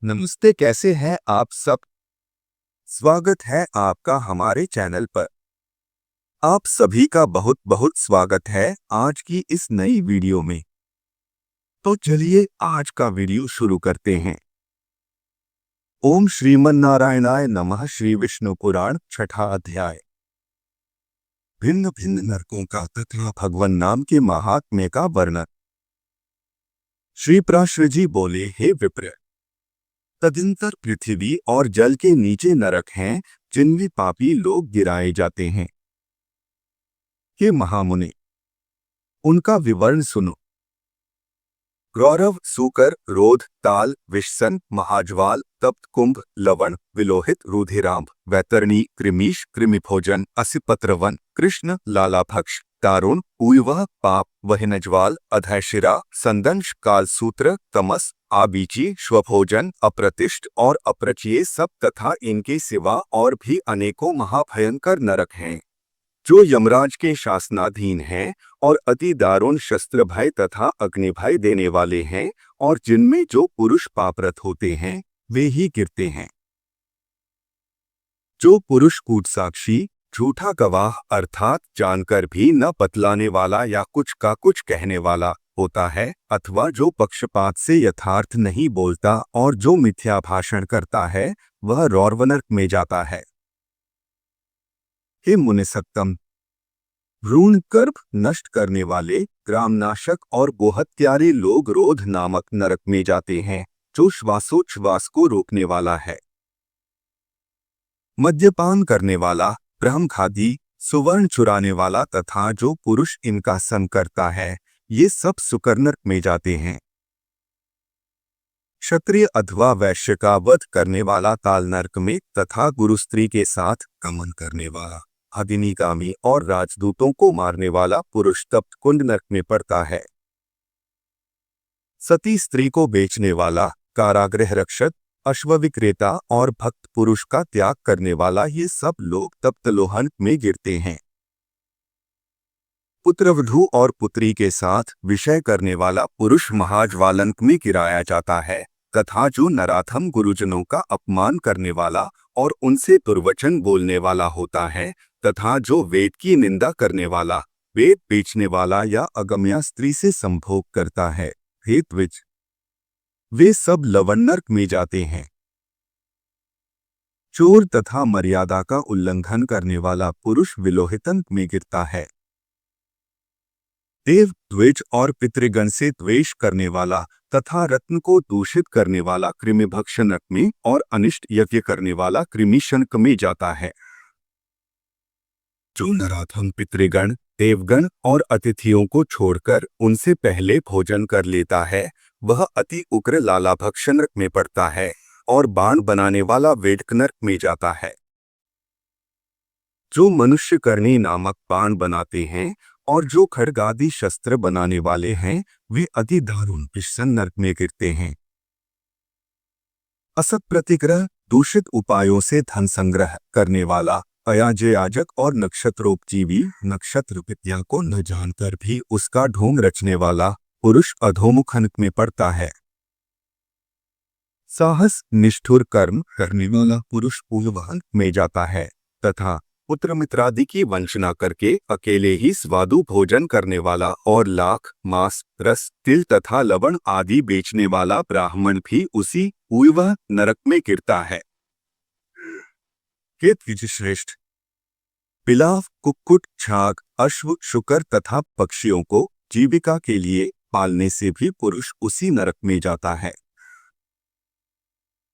नमस्ते, कैसे हैं आप सब। स्वागत है आपका हमारे चैनल पर। आप सभी का बहुत बहुत स्वागत है आज की इस नई वीडियो में। तो चलिए आज का वीडियो शुरू करते हैं। ओम श्रीमन्नारायणाय नमः। श्री विष्णु पुराण छठा अध्याय। भिन्न भिन्न नरकों का तथा भगवान नाम के महात्म्य का वर्णन। श्री प्राश्र जी बोले, हे विप्र, तदंतर पृथ्वी और जल के नीचे नरक हैं जिनमें पापी लोग गिराए जाते हैं। हे महामुनि, उनका विवरण सुनो। गौरव, सूकर, रोध, ताल, विषसन, महाज्वाल, तप्त कुंभ, लवण, विलोहित, रुधिरांभ, वैतरणी, कृमीश, कृमिभोजन, असिपत्रवन, कृष्ण, लालाभक्ष, दारुण, उयवह, पाप, वहिनज्वाल, अधैशिरा, संदंश, कालसूत्र, तमस, आबीची, स्वभोजन, अप्रतिष्ठ और अप्रचीय सब तथा इनके सिवा और भी अनेकों महाभयंकर नरक हैं जो यमराज के शासनाधीन हैं और अति दारुण शस्त्र भय तथा अग्नि भय देने वाले हैं, और जिनमें जो पुरुष पापरत होते हैं वे ही गिरते हैं। जो पुरुष कूट साक्षी, झूठा गवाह अर्थात जानकर भी न बतलाने वाला या कुछ का कुछ कहने वाला होता है, अथवा जो पक्षपात से यथार्थ नहीं बोलता और जो मिथ्या भाषण करता है, वह रौरवनर्क में जाता है। हे मुनिसत्तम, भ्रूण गर्भ नष्ट करने वाले, ग्रामनाशक और गोहत्यारे लोग रोध नामक नरक में जाते हैं जो श्वासोच्छ्वास को रोकने वाला है। मद्यपान करने वाला, ब्रह्मघाती, सुवर्ण चुराने वाला तथा जो पुरुष इनका संग करता है, ये सब सुकरनरक में जाते हैं। क्षत्रिय अथवा वैश्य का वध करने वाला काल नरक में तथा गुरुस्त्री के साथ गमन करने वाला, अग्निगामी और राजदूतों को मारने वाला पुरुष तप्त कुंड नरक में पड़ता है। सती स्त्री को बेचने वाला, कारागृह रक्षक, अश्व विक्रेता और भक्त पुरुष का त्याग करने वाला, ये सब लोग तप्त लोहन में गिरते हैं। पुत्रवधू और पुत्री के साथ विषय करने वाला पुरुष महाज्वालंक में गिराया जाता है, तथा जो नराधम गुरुजनों का अपमान करने वाला और उनसे दुर्वचन बोलने वाला होता है, तथा जो वेद की निंदा करने वाला, वेद बेचने वाला या अगम्या स्त्री से संभोग करता है, हे द्विज, वे सब लवण नरक में जाते हैं। चोर तथा मर्यादा का उल्लंघन करने वाला पुरुष विलोहितंक में गिरता है। देव, द्विज और पितृगण से द्वेष करने वाला तथा रत्न को दूषित करने वाला कृमिभक्षण नरक में और अनिष्ट यज्ञ करने वाला कृमिशनक में जाता है। जो नराधम पितृगण, देवगण और अतिथियों को छोड़कर उनसे पहले भोजन कर लेता है, वह अति उग्र लालाभक्षण नरक में पड़ता है और बाण बनाने वाला वेदक नरक में जाता है। जो मनुष्य करणी नामक बाण बनाते हैं और जो खड्गादि शस्त्र बनाने वाले हैं, वे अति दारुण विषसन नरक में गिरते हैं। असत प्रतिग्रह, दूषित उपायों से धन संग्रह करने वाला, अयाज्य याजक और नक्षत्रोपजीवी, नक्षत्र विद्या को न जानकर भी उसका ढोंग रचने वाला पुरुष अधोमुख नरक में पड़ता है। साहस, निष्ठुर कर्म करने वाला पुरुष पूर्वहन में जाता है, तथा पुत्र मित्रादि की वंचना करके अकेले ही स्वादु भोजन करने वाला और लाख, मांस, रस, तिल तथा लवण आदि बेचने वाला ब्राह्मण भी उसी पूर्व नरक में गिरता है। हे द्विजश्रेष्ठ, पिलाव, कुक्कुट, छाग, अश्व, शुकर तथा पक्षियों को जीविका के लिए पालने से भी पुरुष उसी नरक में जाता है।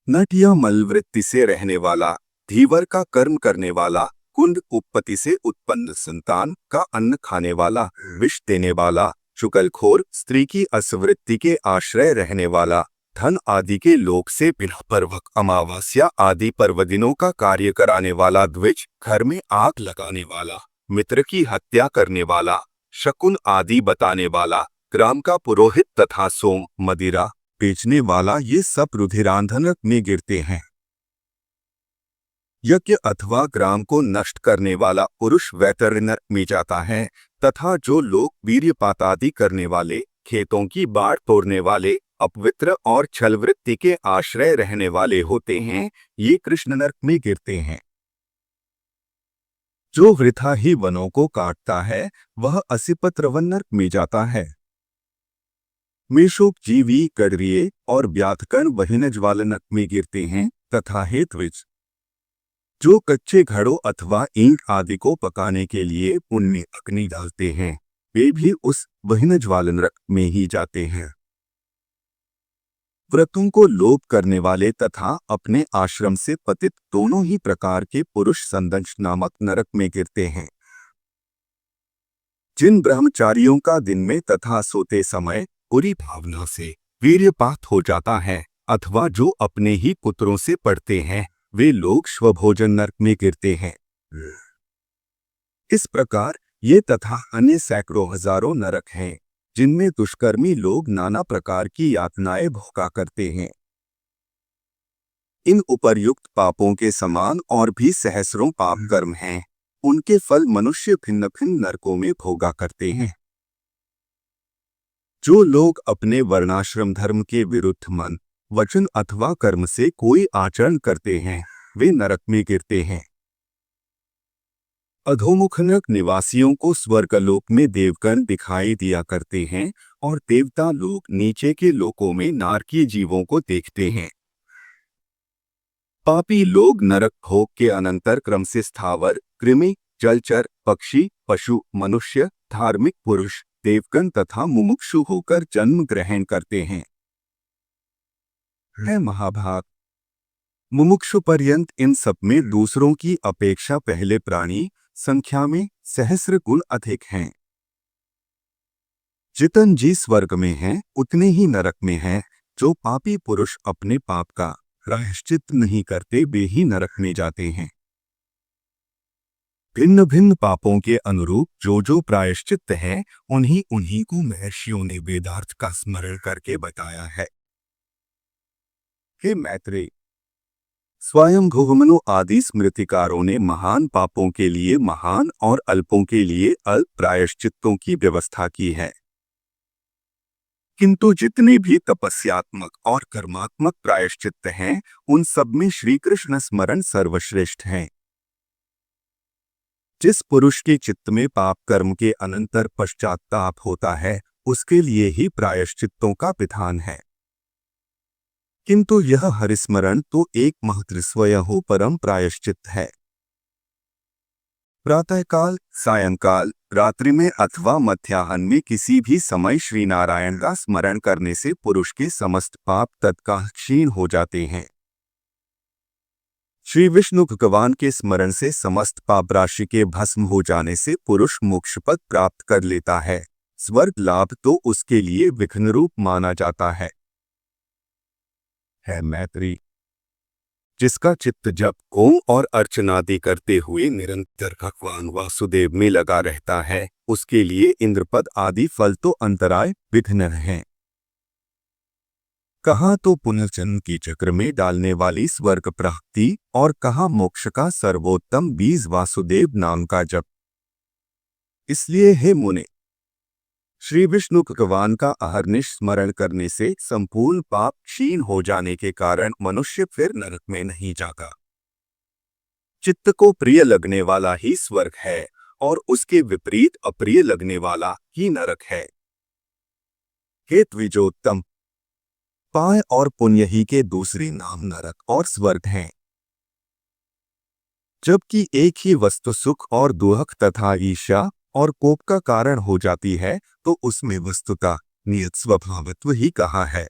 नट या मलवृत्ति से रहने वाला, धीवर का कर्म करने वाला, कुंड उत्पत्ति से उत्पन्न संतान का अन्न खाने वाला, विष देने वाला, चुगलखोर, स्त्री की असवृत्ति के आश्रय रहने वाला, धन आदि के लोक से बिना पर्वक, अमावस्या आदि पर्व दिनों का कार्य कराने वाला द्विज, घर में आग लगाने वाला, मित्र की हत्या करने वाला, शकुन आदि बताने वाला, ग्राम का पुरोहित तथा सोम, मदिरा बेचने वाला, ये सब रुधिरांधन में गिरते हैं। यज्ञ अथवा ग्राम को नष्ट करने वाला पुरुष वैतरणी में जाता है, तथा जो लोग वीर्यपात आदि करने वाले, खेतों की बाढ़ तोड़ने वाले अपवित्र और छलवृत्ति के आश्रय रहने वाले होते हैं, ये कृष्ण नरक में गिरते हैं। जो वृथा ही वनों को काटता है, वह असिपत्र वन नरक में जाता है। मेषोक जीवी कड़रिए और व्याधकर्ण वहिन ज्वाला नरक में गिरते हैं, तथा हेतविज जो कच्चे घड़ों अथवा ईंट आदि को पकाने के लिए उनमें अग्नि डालते हैं, वे भी उस वहिन ज्वाला नरक में ही जाते हैं। व्रतों को लोप करने वाले तथा अपने आश्रम से पतित दोनों ही प्रकार के पुरुष संदंश नामक नरक में गिरते हैं। जिन ब्रह्मचारियों का दिन में तथा सोते समय बुरी भावना से वीर्यपात हो जाता है, अथवा जो अपने ही पुत्रों से पढ़ते हैं, वे लोग स्वभोजन नरक में गिरते हैं। इस प्रकार ये तथा अन्य सैकड़ों हजारों नरक हैं, जिनमें दुष्कर्मी लोग नाना प्रकार की यातनाएं भोगा करते हैं। इन उपर्युक्त पापों के समान और भी सहस्रों पाप कर्म हैं, उनके फल मनुष्य भिन्न भिन्न नरकों में भोगा करते हैं। जो लोग अपने वर्णाश्रम धर्म के विरुद्ध मन, वचन अथवा कर्म से कोई आचरण करते हैं, वे नरक में गिरते हैं। अधोमुख नरक निवासियों को स्वर्गलोक में देवगण दिखाई दिया करते हैं, और देवता लोग नीचे के लोकों में नारकीय जीवों को देखते हैं। पापी लोग नरक भोग के अनंतर क्रम से स्थावर, कृमि, जलचर, पक्षी, पशु, मनुष्य, धार्मिक पुरुष, देवगण तथा मुमुक्षु होकर जन्म ग्रहण करते हैं। है महाभाग, मुमुक्षु पर्यंत इन सब में दूसरों की अपेक्षा पहले प्राणी संख्या में सहस्र गुण अधिक हैं। जितन जी स्वर्ग में हैं, उतने ही नरक में हैं। जो पापी पुरुष अपने पाप का प्रायश्चित नहीं करते, वे ही नरक में जाते हैं। भिन्न भिन्न पापों के अनुरूप जो जो प्रायश्चित है, उन्हीं उन्हीं को महर्षियों ने वेदार्थ का स्मरण करके बताया है। हे मैत्रेय, स्वयं भुवमनु आदि स्मृतिकारों ने महान पापों के लिए महान और अल्पों के लिए अल्प प्रायश्चित्तों की व्यवस्था की है। किंतु जितने भी तपस्यात्मक और कर्मात्मक प्रायश्चित्त हैं, उन सब में श्री कृष्ण स्मरण सर्वश्रेष्ठ है। जिस पुरुष के चित्त में पाप कर्म के अनंतर पश्चाताप होता है, उसके लिए ही प्रायश्चित्तों का विधान है। किंतु यह हरिस्मरण तो एक महत्स्वयं परम प्रायश्चित्त है। प्रातःकाल, सायंकाल, रात्रि में अथवा मध्याह्न में किसी भी समय श्री नारायण का स्मरण करने से पुरुष के समस्त पाप तत्काल क्षीण हो जाते हैं। श्री विष्णु भगवान के स्मरण से समस्त पाप राशि के भस्म हो जाने से पुरुष मोक्ष पद प्राप्त कर लेता है। स्वर्ग लाभ तो उसके लिए विघ्न रूप माना जाता है। मैत्रेय, जिसका चित्त जप होम और अर्चनादि करते हुए निरंतर भगवान वासुदेव में लगा रहता है, उसके लिए इंद्रपद आदि फल तो अंतराय विघ्न हैं। कहाँ तो पुनर्जन्म की चक्र में डालने वाली स्वर्ग प्राप्ति, और कहाँ मोक्ष का सर्वोत्तम बीज वासुदेव नाम का जप। इसलिए हे मुने, श्री विष्णु भगवान का अहर्निश स्मरण करने से संपूर्ण पाप क्षीण हो जाने के कारण मनुष्य फिर नरक में नहीं जाता। चित्त को प्रिय लगने वाला ही स्वर्ग है, और उसके विपरीत अप्रिय लगने वाला ही नरक है। हे द्विजोत्तम, पाय और पुण्य ही के दूसरे नाम नरक और स्वर्ग हैं। जबकि एक ही वस्तु सुख और दुख तथा ईर्ष्या और कोप का कारण हो जाती है, तो उसमें वस्तुतः नियत स्वभावत्व ही कहा है।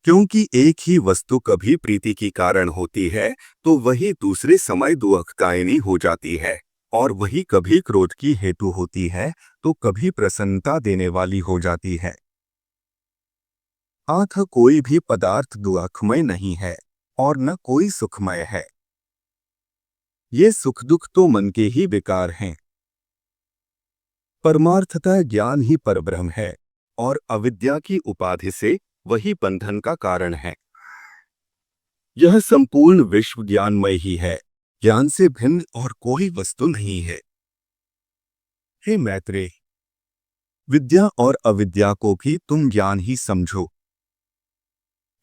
क्योंकि एक ही वस्तु कभी प्रीति की कारण होती है, तो वही दूसरे समय दुखदायिनी हो जाती है, और वही कभी क्रोध की हेतु होती है, तो कभी प्रसन्नता देने वाली हो जाती है। अतः कोई भी पदार्थ दुखमय नहीं है, और न कोई सुखमय है। ये सुख दुख तो मन के ही विकार हैं। परमार्थतः ज्ञान ही परब्रह्म है, और अविद्या की उपाधि से वही बंधन का कारण है। यह संपूर्ण विश्व ज्ञानमय ही है, ज्ञान से भिन्न और कोई वस्तु नहीं है। हे मैत्रेय, विद्या और अविद्या को भी तुम ज्ञान ही समझो।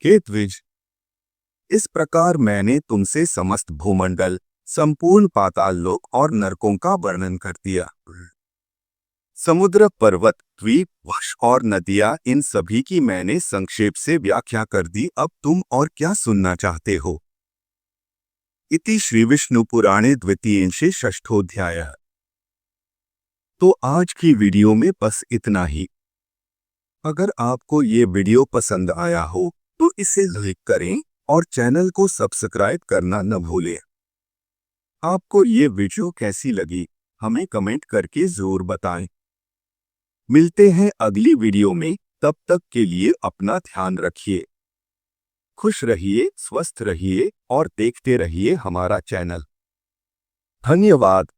हे द्विज, इस प्रकार मैंने तुमसे समस्त भूमंडल, संपूर्ण पाताल लोक और नरकों का वर्णन कर दिया। समुद्र, पर्वत, द्वीप, वृक्ष और नदियां, इन सभी की मैंने संक्षेप से व्याख्या कर दी। अब तुम और क्या सुनना चाहते हो? इति श्री विष्णु पुराणे द्वितीयांशे षष्ठोध्याय। तो आज की वीडियो में बस इतना ही। अगर आपको ये वीडियो पसंद आया हो तो इसे लाइक करें और चैनल को सब्सक्राइब करना न भूलें। आपको ये वीडियो कैसी लगी हमें कमेंट करके जरूर बताएं। मिलते हैं अगली वीडियो में, तब तक के लिए अपना ध्यान रखिए। खुश रहिए, स्वस्थ रहिए और देखते रहिए हमारा चैनल। धन्यवाद।